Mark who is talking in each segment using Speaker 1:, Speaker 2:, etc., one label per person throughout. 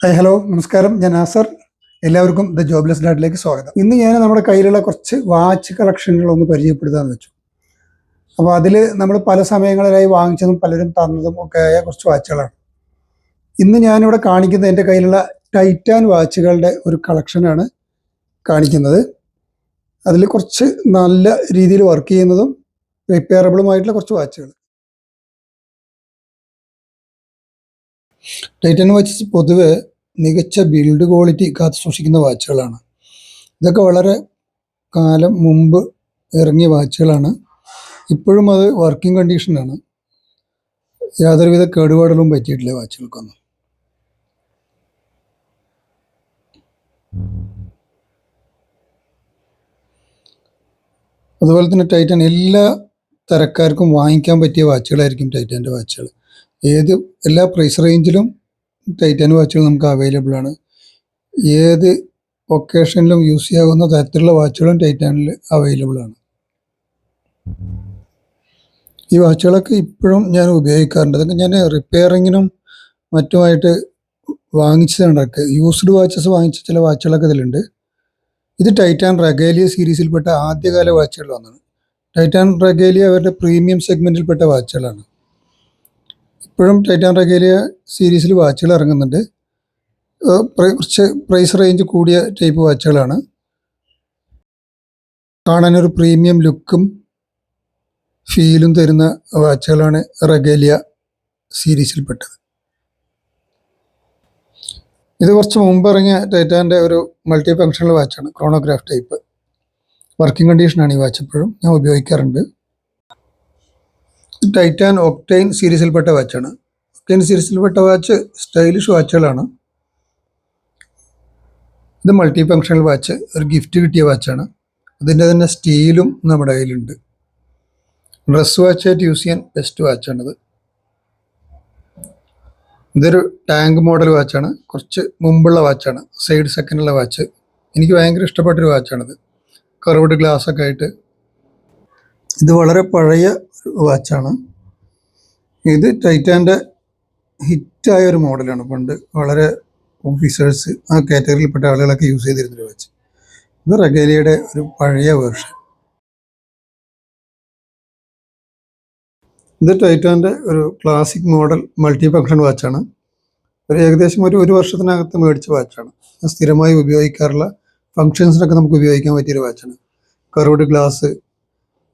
Speaker 1: Hi hello നമസ്കാരം, ഞാൻ നാസർ. എല്ലാവർക്കും ദ ജോബ്ലെസ് ഡാഡിലേക്ക് സ്വാഗതം. ഇന്ന് ഞാൻ നമ്മുടെ കയ്യിലുള്ള കുറച്ച് വാച്ച് കളക്ഷനുകളൊന്ന് പരിചയപ്പെടുത്താമെന്ന് വെച്ചു. അപ്പോൾ അതിൽ നമ്മൾ പല സമയങ്ങളിലായി വാങ്ങിച്ചതും പലരും തന്നതും ഒക്കെ ആയ കുറച്ച് വാച്ചുകളാണ്. ഇന്ന് ഞാനിവിടെ കാണിക്കുന്നത് എൻ്റെ കയ്യിലുള്ള ടൈറ്റാൻ വാച്ചുകളുടെ ഒരു കളക്ഷനാണ് കാണിക്കുന്നത്. അതിൽ കുറച്ച് നല്ല രീതിയിൽ വർക്ക് ചെയ്യുന്നതും റിപ്പയറബിളുമായിട്ടുള്ള കുറച്ച് വാച്ചുകൾ. ടൈറ്റാൻ വാച്ചസ് പൊതുവെ മികച്ച ബിൽഡ് ക്വാളിറ്റി കാത്തു സൂക്ഷിക്കുന്ന വാച്ചുകളാണ്. ഇതൊക്കെ വളരെ കാലം മുമ്പ് ഇറങ്ങിയ വാച്ചുകളാണ്. ഇപ്പോഴും അത് വർക്കിംഗ് കണ്ടീഷനാണ്. യാതൊരുവിധ കേടുപാടുകളും പറ്റിയിട്ടില്ല വാച്ചുകൾക്കൊന്നും. അതുപോലെ തന്നെ ടൈറ്റാൻ എല്ലാ തരക്കാർക്കും വാങ്ങിക്കാൻ പറ്റിയ വാച്ചുകളായിരിക്കും ടൈറ്റാൻ്റെ വാച്ചുകൾ. എല്ലാ പ്രൈസ് റേഞ്ചിലും ടൈറ്റാൻ വാച്ചുകൾ നമുക്ക് അവൈലബിൾ ആണ്. ഏത് ഒക്കേഷനിലും യൂസ് ചെയ്യാവുന്ന തരത്തിലുള്ള വാച്ചുകളും ടൈറ്റാനിൽ അവൈലബിൾ ആണ്. ഈ വാച്ചുകളൊക്കെ ഇപ്പോഴും ഞാൻ ഉപയോഗിക്കാറുണ്ട്. അതൊക്കെ ഞാൻ റിപ്പയറിങ്ങിനും മറ്റുമായിട്ട് വാങ്ങിച്ചതുകൊണ്ടൊക്കെ യൂസ്ഡ് വാച്ചസ് വാങ്ങിച്ച ചില വാച്ചുകളൊക്കെ ഇതിലുണ്ട്. ഇത് ടൈറ്റാൻ റഗേലിയ സീരീസിൽപ്പെട്ട ആദ്യകാല വാച്ചുകൾ വന്നതാണ്. ടൈറ്റാൻ റഗേലിയ അവരുടെ പ്രീമിയം സെഗ്മെൻറ്റിൽപ്പെട്ട വാച്ചുകളാണ്. ഇപ്പോഴും ടൈറ്റാൻ റഗേലിയ സീരീസിൽ വാച്ചുകൾ ഇറങ്ങുന്നുണ്ട്. കുറച്ച് പ്രൈസ് റേഞ്ച് കൂടിയ ടൈപ്പ് വാച്ചുകളാണ്. കാണാനൊരു പ്രീമിയം ലുക്കും ഫീലും തരുന്ന വാച്ചുകളാണ് റഗേലിയ സീരീസിൽപ്പെട്ടത്. ഇത് കുറച്ച് മുമ്പ് ഇറങ്ങിയ ടൈറ്റാൻ്റെ ഒരു മൾട്ടി ഫങ്ഷണൽ വാച്ചാണ്, ക്രോണോഗ്രാഫ് ടൈപ്പ്. വർക്കിംഗ് കണ്ടീഷനാണ് ഈ വാച്ച്. ഇപ്പോഴും ഞാൻ ഉപയോഗിക്കാറുണ്ട്. ടൈറ്റാൻ ഒക്ടൈൻ സീരീസിൽപ്പെട്ട വാച്ചാണ്. ഒക്ടൈൻ സീരീസിൽപ്പെട്ട വാച്ച് സ്റ്റൈലിഷ് വാച്ചുകളാണ്. ഇത് മൾട്ടി ഫങ്ഷണൽ വാച്ച്, ഒരു ഗിഫ്റ്റ് കിട്ടിയ വാച്ചാണ്. അതിൻ്റെ തന്നെ സ്റ്റീലും നമ്മുടെ കയ്യിലുണ്ട്. ഡ്രസ് വാച്ചായിട്ട് യൂസ് ചെയ്യാൻ ബെസ്റ്റ് വാച്ചാണിത്. ഇതൊരു ടാങ്ക് മോഡൽ വാച്ചാണ്. കുറച്ച് മുമ്പുള്ള വാച്ചാണ്, സൈഡ് സെക്കൻഡുള്ള വാച്ച്. എനിക്ക് ഭയങ്കര ഇഷ്ടപ്പെട്ടൊരു വാച്ചാണിത്. കർവ്ഡ് ഗ്ലാസ് ഒക്കെ ആയിട്ട്. ഇത് വളരെ പഴയ വാച്ചാണ്. ഇത് ടൈറ്റാൻ്റെ ഹിറ്റായ ഒരു മോഡലാണ്. പണ്ട് വളരെ ഓഫീസേഴ്സ് ആ കാറ്റഗറിയിൽപ്പെട്ട ആളുകളൊക്കെ യൂസ് ചെയ്തിരുന്നൊരു വാച്ച്. ഇത് റഗേലിയയുടെ ഒരു പഴയ വേർഷൻ. ഇത് ടൈറ്റാൻ്റെ ഒരു ക്ലാസിക് മോഡൽ മൾട്ടി ഫങ്ഷൻ വാച്ചാണ്. ഏകദേശം ഒരു വർഷത്തിനകത്ത് മേടിച്ച വാച്ചാണ്. സ്ഥിരമായി ഉപയോഗിക്കാറുള്ള ഫങ്ഷൻസിനൊക്കെ നമുക്ക് ഉപയോഗിക്കാൻ പറ്റിയൊരു വാച്ചാണ്. കർവ്ഡ് ഗ്ലാസ്,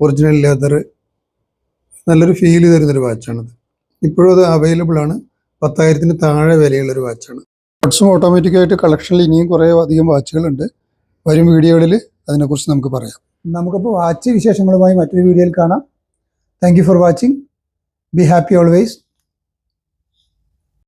Speaker 1: ഒറിജിനൽ ലെതർ, നല്ലൊരു ഫീല് തരുന്നൊരു വാച്ചാണിത്. ഇപ്പോഴും അത് അവൈലബിൾ ആണ്. 10,000-ന് താഴെ വിലയുള്ളൊരു വാച്ചാണ്. സ്പോർട്സും ഓട്ടോമാറ്റിക്കായിട്ട് കളക്ഷനിൽ ഇനിയും കുറേ അധികം വാച്ചുകളുണ്ട്. വരും വീഡിയോകളിൽ അതിനെക്കുറിച്ച് നമുക്ക് പറയാം. നമുക്കിപ്പോൾ വാച്ച് വിശേഷങ്ങളുമായി മറ്റൊരു വീഡിയോയിൽ കാണാം. Thank you for watching. Be happy always.